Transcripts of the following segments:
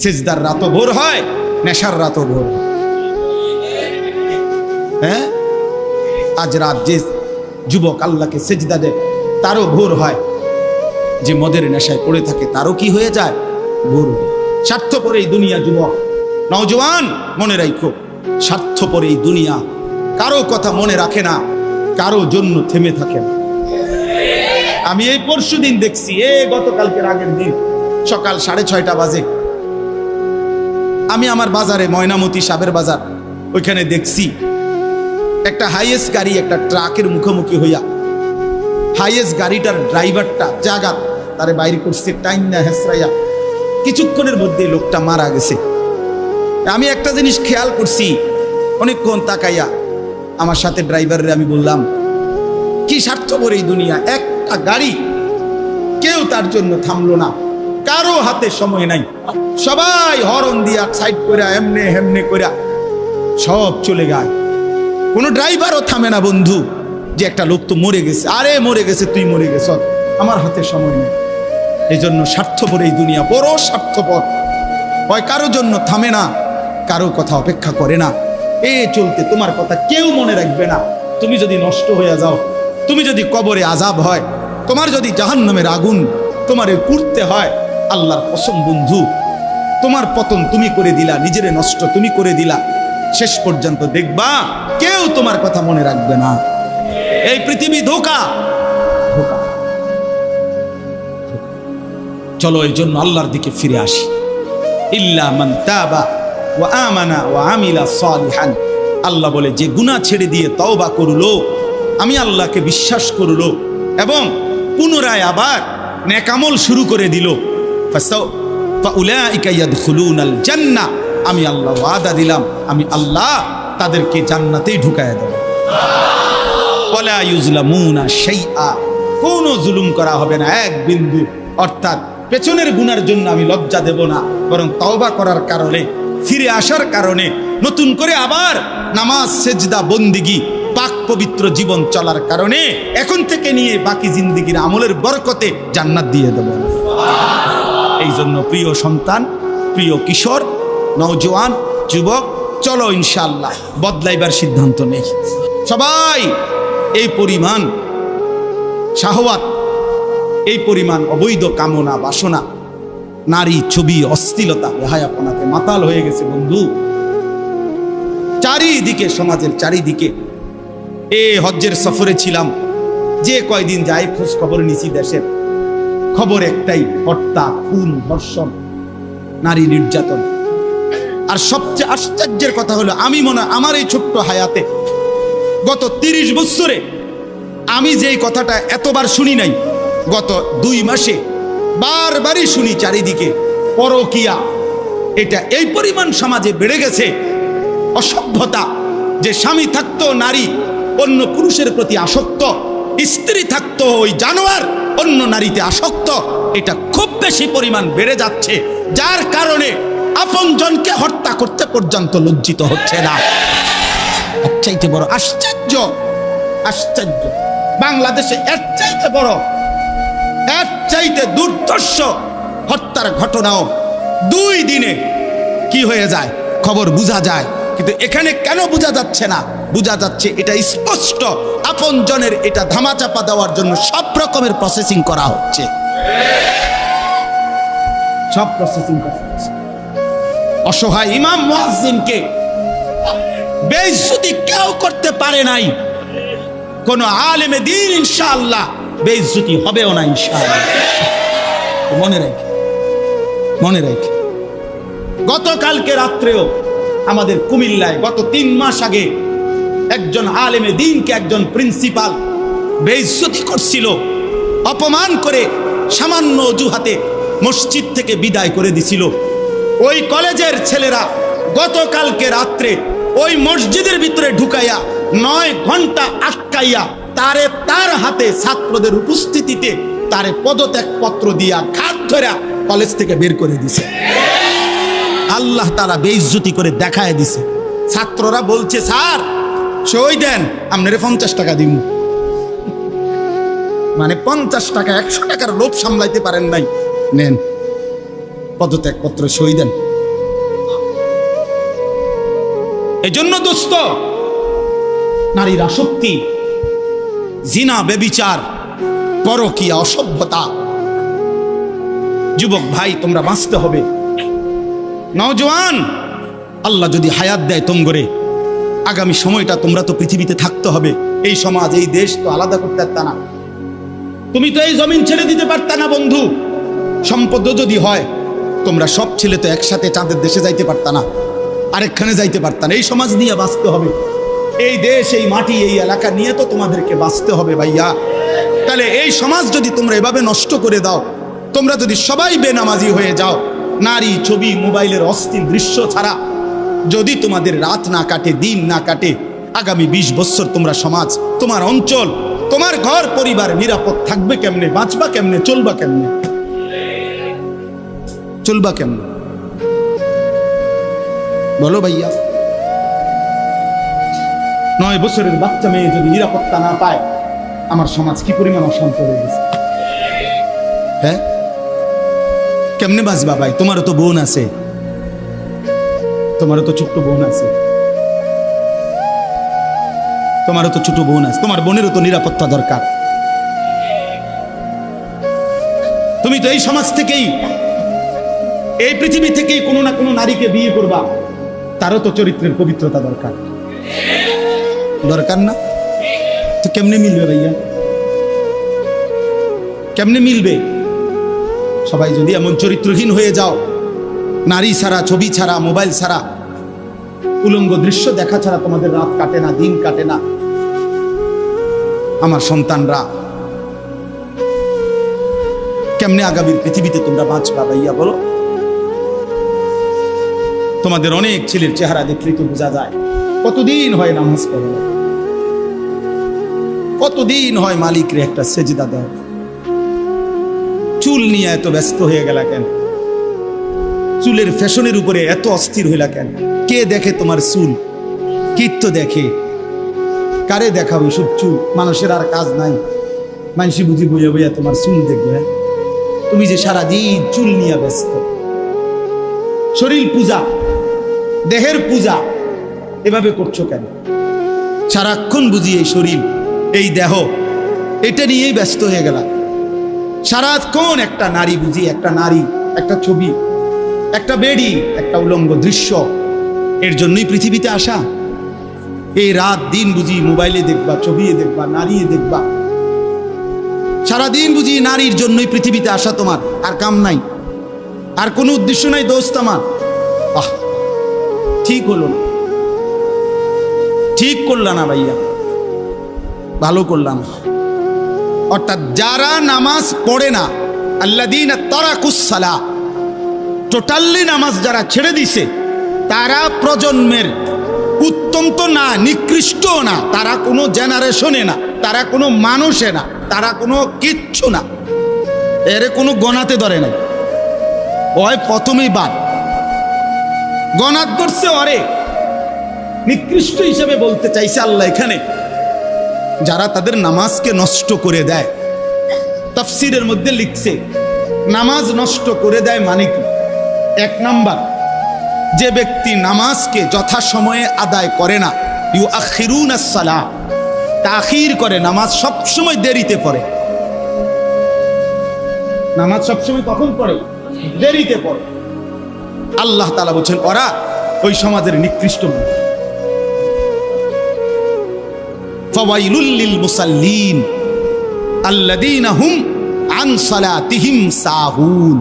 সিজদার রাতও ভোর হয়, নেশার রাতও ভোর হয়। হ্যাঁ, আজ রাত যে যুবক আল্লাহকে সেজদা দেয় তারও ভোর হয়, যে মদের নেশায় পড়ে থাকে তারও কি হয়ে যায়, ভোর। স্বার্থপর এই দুনিয়া যুবক, নওজওয়ান মনে রাখো, স্বার্থপর এই দুনিয়া, কারো কথা মনে রাখে না, কারো জন্য থেমে থাকে না। আমি এই পরশুদিন দেখছি, গতকালকের আগের দিন সকাল 6:30 বাজে আমি আমার বাজারে, ময়নামতি সাবের বাজার, ওইখানে দেখছি একটা হাইয়েস্ট গাড়ি একটা ট্রাকের মুখোমুখি হইয়া, হাইয়েস্ট গাড়িটার ড্রাইভারটা জায়গা তারে বাইরে করছে টাইম না হেসরাইয়া, কিছুক্ষণের মধ্যে লোকটা মারা গেছে। আমি একটা জিনিস খেয়াল করছি, অনেকক্ষণ তাকাইয়া আমার সাথে ড্রাইভারের আমি বললাম, কি স্বার্থপর এই দুনিয়া, একটা গাড়ি কেউ তার জন্য থামলো না, কারো হাতে সময় নাই, সবাই হরন দিয়া সাইড করে এমনে হেমনে করে সব চলে যায়, কোনো ড্রাইভারও থামে না বন্ধু, যে একটা লোক তো মরে গেছে, আরে মরে গেছে, তুই মরে গেছ, আমার হাতে সময় নেই। এই জন্য স্বার্থপর এই দুনিয়া, বড় স্বার্থপর, হয় কারো জন্য থামে না, কারো কথা অপেক্ষা করে না। চলতে তোমার কথা কেউ মনে রাখবে না। তুমি যদি নষ্ট হয়ে যাও, তুমি যদি কবরে আযাব হয়, তোমার যদি জাহান্নামের আগুন তোমারে পুড়তে হয়, আল্লাহর কসম বন্ধু, তোমার পতন তুমি করে দিলা, নিজেরে নষ্ট তুমি করে দিলা, শেষ পর্যন্ত দেখবা কেউ তোমার কথা মনে রাখবে না। এই পৃথিবী ধোঁকা। চলো এই জন্য আল্লাহর দিকে ফিরে আসি। ইল্লা মান তাবা ওয়া আমানা ওয়া আমিলা সালিহান, আল্লাহ বলে যে গুনাহ ছেড়ে দিয়ে তওবা করলো, আমি আল্লাহকে বিশ্বাস করলো এবং পুনরায় আবার নেক আমল শুরু করে দিল, ফাউলাইকা ইয়াদখুলুনাল জান্নাহ, আমি আল্লাহ ওয়াদা দিলাম, আমি আল্লাহ তাদেরকে জান্নাতেই ঢুকায়া দেব। ওয়ালা ইউজলামুনা শাইআ, কোনো জুলুম করা হবে না এক বিন্দু। অর্থাৎ পেছনের গুনার জন্য আমি লজ্জা দেব না, বরং তওবা করার কারণে, ফিরে আসার কারণে, নতুন করে আবার নামাজ সেজদা বন্দিগি পাক পবিত্র জীবন চলার কারণে এখন থেকে নিয়ে বাকি জিন্দেগির আমলের বরকতে জান্নাত দিয়ে দেব। এই জন্য প্রিয় সন্তান, প্রিয় কিশোর, নওজোয়ান, যুবক, চলো ইনশাআল্লাহ বদলাইবার সিদ্ধান্ত নেই। সবাই এই পরিমাণ শাহওয়াত, এই পরিমাণ অবৈধ কামনা বাসনা, নারী ছবি, অশ্লীলতা, বেহায়াপনাতে মাতাল হয়ে গেছে বন্ধু চারিদিকে, সমাজের চারিদিকে। হজ্জের সফরে ছিলাম, যে কয়দিন যাই খোঁজ খবর নিছি, দেশের খবর একটাই, হত্যা, খুন, ধর্ষণ, নারী নির্যাতন। আর সবচেয়ে আশ্চর্যের কথা হলো, আমি মনে হয় আমার এই ছোট্ট হায়াতে গত 30 বছরে আমি যেই কথাটা এতবার শুনি নাই, গত 2 মাসে বারবারই শুনি চারিদিকে পরকিয়া। এটা এই পরিমাণ সমাজে বেড়ে গেছে, অসভ্যতা, যে স্বামী থাকতো নারী অন্য পুরুষের প্রতি আসক্ত, স্ত্রী থাকতো ওই জানোয়ার অন্য নারীতে আসক্ত, এটা খুব বেশি পরিমাণ বেড়ে যাচ্ছে, যার কারণে আপনজনকে হত্যা করতে পর্যন্ত লজ্জিত হচ্ছে না। এর চাইতে বড় আশ্চর্য, আশ্চর্য বাংলাদেশে এর চাইতে বড়, এর চাইতে দুর্ধর্ষ হত্যার ঘটনাও 2 দিনে কি হয়ে যায় খবর বোঝা যায়। কিন্তু এখানে কেন বোঝা যাচ্ছে না? বোঝা যাচ্ছে এটা স্পষ্ট, আপনজনের এটা ধামাচাপা দেওয়ার জন্য সব রকমের প্রসেসিং করা হচ্ছে, সব প্রসেসিং করা হচ্ছে। অসহায় ইমাম মুয়াজ্জিনকে বেইজ্জতি কেউ করতে পারে নাই, কোন আলেমে দ্বীন ইনশাআল্লাহ বেইজ্জতি হবেও না ইনশাআল্লাহ। মনে রাখে, মনে রাখে। গতকালকে রাত্রেও আমাদের কুমিল্লায় গত 3 মাস আগে একজন আলেমে দ্বীনকে একজন প্রিন্সিপাল বেইজ্জতি করছিল, অপমান করে সামান্য অজুহাতে মসজিদ থেকে বিদায় করে দিছিল। ওই কলেজের ছেলেরা গতকালকে রাত্রে ওই মসজিদের ভিতরে ঢুকাইয়া 9 ঘন্টা আটকাইয়া তারে, তার হাতে ছাত্রদের উপস্থিতিতে তারে পদত্যাগ পত্র দিয়া ঘাট ধরে কলেজ থেকে বের করে দিছে। আল্লাহ তাআলা বেইজ্জতি করে দেখায় দিছে। ছাত্ররা বলছে, স্যার সই দেন, আপনারে 50 টাকা দিব। মানে 50 টাকা, 100 টাকার লোভ সামলাইতে পারেন নাই, নেন পদত্যাগ পত্র, সই দেন। এই জন্য দোস্ত, নারীর আসক্তি, জিনা, বেবিচার, পরকীয়া, অসভ্যতা, যুবক ভাই তোমরা বাঁচতে হবে। নওজোয়ান, আল্লাহ যদি হায়াত দেয় তোমগরে, আগামী সময়টা তোমরা তো পৃথিবীতে থাকতে হবে। এই সমাজ, এই দেশ তো আলাদা করতে পারতা না, তুমি তো এই জমিন ছেড়ে দিতে পারতা না বন্ধু। সম্পদ যদি হয়, তোমরা সব ছেলে তো একসাথে চাঁদের দেশে যাইতে পারতা না, আরেকখানে যাইতে পারতা না। এই সমাজ নিয়ে বাঁচতে হবে, এই দেশ, এই মাটি, এই এলাকা নিয়ে তো তোমাদেরকে বাঁচতে হবে ভাইয়া। তাহলে এই সমাজ যদি তোমরা এভাবে নষ্ট করে দাও, তোমরা যদি সবাই বেনামাজি হয়ে যাও, নারী, ছবি, মোবাইলের অস্থির দৃশ্য ছাড়া যদি তোমাদের রাত না কাটে, দিন না কাটে, আগামী 20 বছর তোমরা সমাজ, তোমার অঞ্চল, তোমার ঘর পরিবার নিরাপদ থাকবে কেমনে? বাঁচবা কেমনে? চলবা কেমনে? চলবা কেমনে বলো ভাইয়া? 9 বছরের বাচ্চা মেয়ে যদি নিরাপত্তা না পায়, আমার সমাজ কি পরিমাণ অশান্ত হয়ে গেছে। হ্যাঁ, কেমনে বাঁচবা ভাই? তোমারও তো বোন আছে, তোমারও তো ছোট্ট বোন আছে, তোমারও তো ছোট বোন আছে, তোমার বোনেরও তো নিরাপত্তা দরকার। তুমি তো এই সমাজ থেকেই, এই পৃথিবী থেকেই কোনো না কোনো নারীকে বিয়ে করবা, তারও তো চরিত্রের পবিত্রতা দরকার, দরকার না? তো কেমনে মিলবে ভাইয়া? কেমনে মিলবে? সবাই যদি এমন চরিত্রহীন হয়ে যাও, নারী ছাড়া, ছবি ছাড়া, মোবাইল ছাড়া, উলঙ্গ দৃশ্য দেখা ছাড়া তোমাদের রাত কাটে না, দিন কাটে না, আমার সন্তানরা কেমনে আগামীর পৃথিবীতে তোমরা বাঁচবা ভাইয়া বলো? তোমাদের অনেক ছেলের চেহারা দেখলেই তো বোঝা যায় কতদিন হয় নামাজ পড়ে, কতদিন হয় মালিকরে একটা সেজদা দেয়। চুল নিয়ে এত ব্যস্ত হয়ে গেলা কেন? চুলের ফ্যাশনের উপরে এত অস্থির হইলা কেন? কে দেখে তোমার চুল? কীর্ত দেখে? কারে দেখাও এসব চুল? মানুষের আর কাজ নাই, মানুষই বুঝি বইয়া বইয়া তোমার চুল দেখবে। তুমি যে সারাদিন চুল নিয়ে ব্যস্ত, শরীর পূজা, দেহের পূজা এভাবে করছো কেন? সারাক্ষণ বুঝি এই শরীর, এই দেহ, এটা নিয়েই ব্যস্ত হয়ে গেলা। সারাক্ষণ একটা নারী বুঝি, একটা নারী, একটা ছবি, একটা বেডি, একটা উলঙ্গ দৃশ্য, এর জন্যই পৃথিবীতে আসা। এই রাত দিন বুঝি মোবাইলে দেখবা, ছবি দেখবা, নারী দেখবা, সারাদিন বুঝি নারীর জন্যই পৃথিবীতে আসা তোমার, আর কাম নাই, আর কোনো উদ্দেশ্য নাই দোস্ত আমার। আহ, ঠিক হলো না, ঠিক করলা না ভাইয়া, ভালো করলাম। অর্থাৎ যারা নামাজ পড়ে না, আল্লাযীনা তারাকুস সালাহ, টোটালি নামাজ যারা ছেড়ে দিছে, তারা প্রজন্মের উত্তম তো না, নিকৃষ্টও না, তারা কোনো জেনারেশনে না, তারা কোনো মানুষে না, তারা কোনো কিচ্ছু না, এরে কোনো গণাতে ধরে না। ওই প্রথমেই বাদ গণাত করছে, ওরে নিকৃষ্ট হিসেবে বলতে চাইছে আল্লাহ এখানে। যারা তাদের নামাজকে নষ্ট করে দেয়, তাফসীরের মধ্যে লিখছে নামাজ নষ্ট করে দেয় মানে কি? 1 নাম্বার, যে ব্যক্তি নামাজকে যথাসময়ে আদায় করে না, ইউআখিরুনাস সালাহ, তাখির করে, নামাজ সবসময় দেরিতে পড়ে। নামাজ সবসময় কখন পড়ে? দেরিতে পড়ে। আল্লাহ তাআলা বলেন ওরা ওই সমাজের নিকৃষ্ট মানুষ। ফাওয়াইলুল লিল মুসাল্লিন আল্লাযীনা হুম আন সালাতিহিম সাহুন।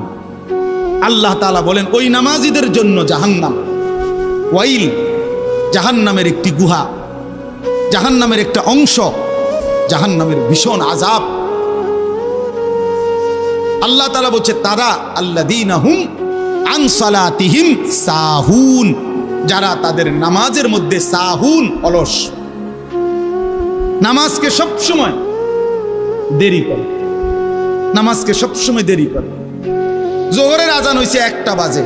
আল্লাহ তাআলা বলেন ওই নামাজীদের জন্য জাহান্নাম। ওয়াইল, জাহান্নামের একটি গুহা, জাহান্নামের একটা অংশ, জাহান্নামের ভীষণ আযাব। আল্লাহ তাআলা বলছে তারা আল্লাযীনা হুম আন সালাতিহিম সাহুন, যারা তাদের নামাজের মধ্যে সাহুন, অলস, নামাজকে সবসময় দেরি করে, নামাজকে সবসময় দেরি করে। জোহরের আজান হয়েছে 1টা বাজে,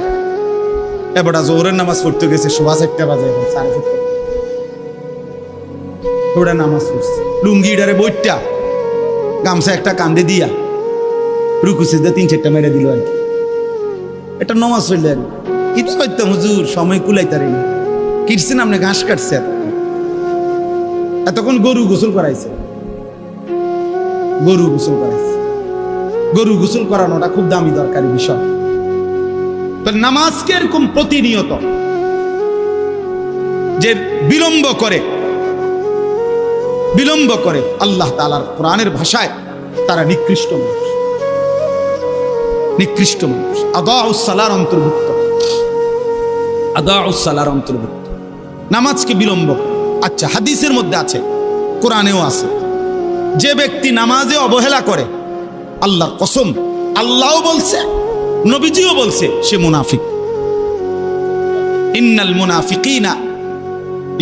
এবারটা জোহরের নামাজ পড়তে গেছে 1:15 বাজে, 7:30 ওটা নামাজ পড়ছে, লুঙ্গিটারে বইটা গামছা একটা কান্দে দিয়া রুকু সিজদা 3-4টা মেরে দিল আর কি। এটা নামাজ হইলে আর কি করতাম হুজুর, সময় কুলাইতারি না, কিটছেন আপনি ঘাস কাটছে এতক্ষণ গরু গোসল করাইছে, গরু গোসল করাইছে। গরু গোসল করানোটা খুব দামি দরকারি বিষয়। তো নামাজকে এরকম প্রতিনিয়ত যে বিলম্ব করে আল্লাহ তাআলার কোরআনের ভাষায় তারা নিকৃষ্ট মানুষ, নিকৃষ্ট মানুষ। আদাউস সালার অন্তর্ভুক্ত, আদাউস সালার অন্তর্ভুক্ত নামাজকে বিলম্ব। আচ্ছা, হাদিসের মধ্যে আছে, কোরআনেও আছে, যে ব্যক্তি নামাজে অবহেলা করে, আল্লাহর কসম, আল্লাহও বলছে নবীজিও বলছে, সে মুনাফিক। ইন্নাল মুনাফিকিনা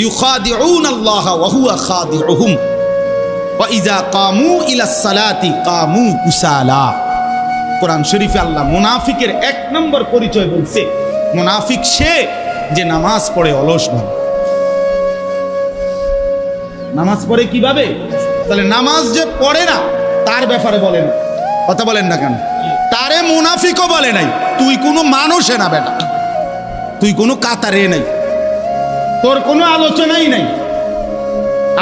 ইউখাদিউনা আল্লাহ ওয়া হুয়া খাদিউহুম ওয়া ইযা কামু ইলাস সালাতি কামু কুসালা। কোরআন শরীফে আল্লাহ মুনাফিকের 1 নম্বর পরিচয় বলছে, মুনাফিক সে যে নামাজ পড়ে অলস ভাবে। নামাজ পড়ে কিভাবে? তাহলে নামাজ যে পড়ে না তার ব্যাপারে বলেন, কথা বলেন না কেন? তারে মুনাফিকও বলে নাই। তুই কোনো মানুষে না বেটা, তুই কোনো কাতারে নাই, তোর কোনো আলোচনাই নাই।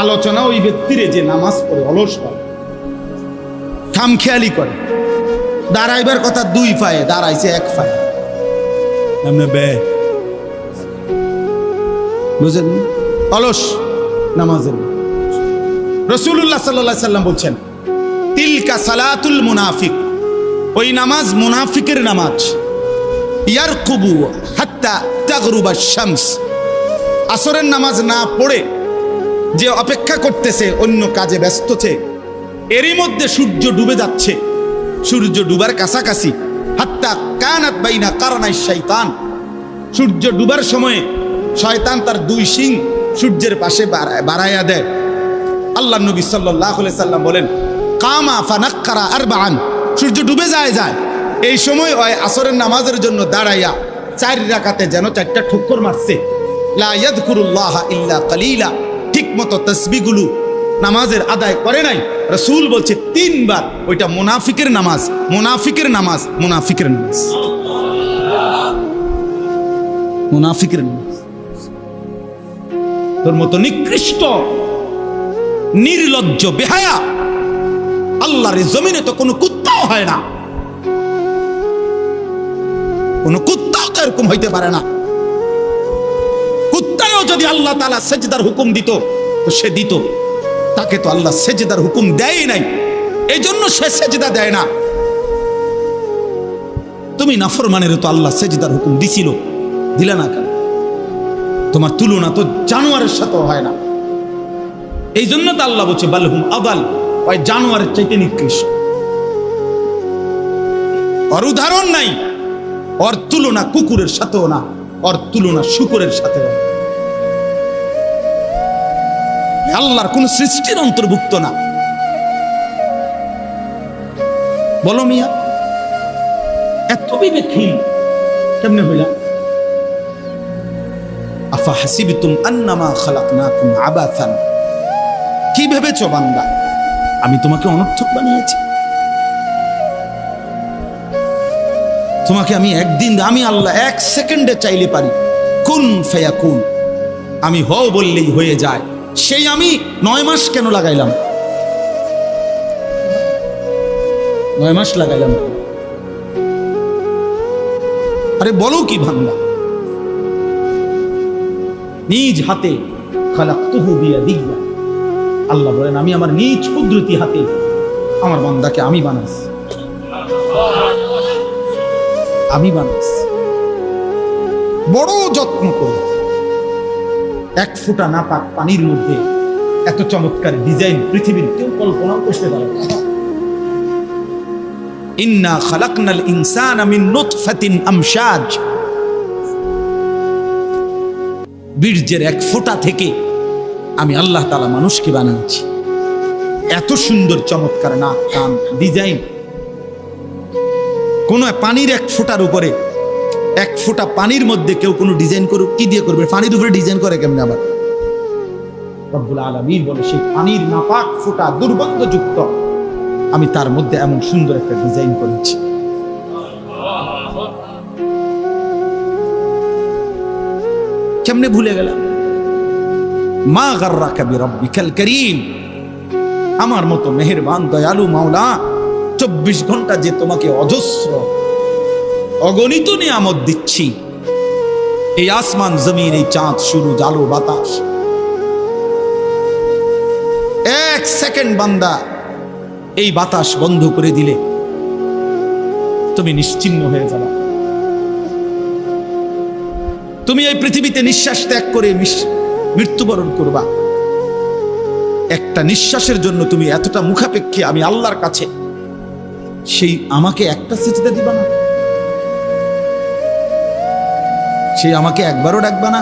আলোচনা ওই ব্যক্তিরে যে নামাজ পড়ে অলস ভাবে, খামখেয়ালি করে। দাঁড়াইবার কথা 2 পায়ে, দাঁড়াইছে 1 পায়ে। বুঝলেন? অলস নামাজের। রাসূলুল্লাহ সাল্লাল্লাহু আলাইহি সাল্লাম বলছেন, তিলকা সালাতুল মুনাফিক, ওই নামাজ মুনাফিকের নামাজ। ইয়ারকুবু হাত্তা তাগরুবা শামস, আসরের নামাজ না পড়ে যে অপেক্ষা করতেছে, অন্য কাজে ব্যস্ত আছে, এরই মধ্যে সূর্য ডুবে যাচ্ছে। সূর্য ডুবার কাছাকাছি, হাত্তা কানাত বাইনা কারনাই শাইতান, সূর্য ডুবার সময়ে শয়তান তার 2 শিং সূর্যের পাশে বাড়াইয়া দেয়। আল্লাহ নবী সাল্লাল্লাহু আলাইহি সাল্লাম বলেন, কামা ফানাক্কারা আরবাআন, সূর্য ডুবে যায় এই সময় ওই আসরের নামাজের জন্য দাঁড়াইয়া 4 রাকাতে যেন 4টা ঠুক্কর মারছে। লা ইয়াযকুরুল্লাহ ইল্লা কালিলা, ঠিক মতো তাসবিহগুলো নামাজের আদায় করে নাই। রাসূল বলছে 3 বার, ওইটা মুনাফিকের নামাজ, মুনাফিকের নামাজ, মুনাফিকের নামাজ, মুনাফিকের নামাজ। তোর মতো নিকৃষ্ট নির্লজ্জ বেহায়া আল্লাহর জমিনে তো কোনো কুত্তাও হয় না, কোনো কুত্তাও তো এরকম হইতে পারে না। কুত্তাও যদি আল্লাহ তাআলা সেজদার হুকুম দিত তো সে দিত, তাকে তো আল্লাহ সেজদার হুকুম দেয় নাই, এই জন্য সে সেজদা দেয় না। তুমি নাফরমানের তো আল্লাহ সেজদার হুকুম দিছিল, দিলে না কেন? তোমার তুলনা তো জানোয়ারের সাথে হয় না, এই জন্য তো আল্লাহ বলছে বালহুম আদাল, ওই জানোয়ারের চাইতে নিকৃষ্ট। ওর উদাহরণ নাই, ওর তুলনা কুকুরের সাথেও না, ওর তুলনা শুকরের সাথেও না। আল্লাহর কোন সৃষ্টির অন্তর্ভুক্ত না। বলো মিয়া, এত বিবেকহীন কেমনে হইলা? আফা হাসিবতুম আন্নামা খালাকনাকুম আবাসান, কি ভেবেছো বান্দা আমি তোমাকে অনর্থক বানিয়েছি? তোমাকে আমি একদিন, আমি আল্লাহ 1 সেকেন্ডে চাইলে পারি, কুন ফায়াকুন, আমি হও বললেই হয়ে যায়। সেই আমি 9 মাস কেন লাগাইলাম? 9 মাস লাগাইলাম। আরে বলো কি বান্দা, নিজ হাতে খালাকতুহু বিয়াদিয়া, আল্লাহ বলেন আমি আমার নিজ কুদরতি হাতে আমার বান্দাকে আমি বানাইছি, আমি বানাইছি। বড় যত্ন করে 1 ফোঁটা নাপাক পানির মধ্যে এত চমৎকার ডিজাইন পৃথিবীর কেউ কল্পনাও করতে পারে না। ইন্না খালাকনাল ইনসানা মিন নুতফাতিন আমশাজ, বীর্যের 1 ফোঁটা থেকে আমি আল্লাহ তাআলা মানুষকে বানিয়েছি। এত সুন্দর চমৎকার নাক কান ডিজাইন। কোন পানির 1 ফোঁটার উপরে, 1 ফোঁটা পানির মধ্যে কেউ কোনো ডিজাইন করুক, কি দিয়ে করবে? পানির উপরে ডিজাইন করে কেমনে? আবার রব্বুল আলামিন বলে সেই পানির নাপাক ফোঁটা দুর্গন্ধযুক্ত, আমি তার মধ্যে এমন সুন্দর একটা ডিজাইন করেছি। কেমনে ভুলে গেলাম? মা গাররাকা বিরাব্বিকাল কারীম, আমার মতো মেহেরবান দয়ালু মাওলা 24 ঘন্টা যে তোমাকে অজস্র অগণিত নিয়ামত দিচ্ছি, এই আসমান জমিন, এই চাঁদ সূরজ আলো বাতাস, এক সেকেন্ড বান্দা এই বাতাস বন্ধ করে দিলে তুমি নিশ্চিহ্ন হয়ে যাবে। তুমি এই পৃথিবীতে নিঃশ্বাস ত্যাগ করে মৃত্যুবরণ করবা। একটা নিঃশ্বাসের জন্য তুমি এতটা মুখাপেক্ষী আমি আল্লাহর কাছে, সেই আমাকে একটা সিজদা দিবা না? সেই আমাকে একবারও ডাকবা না?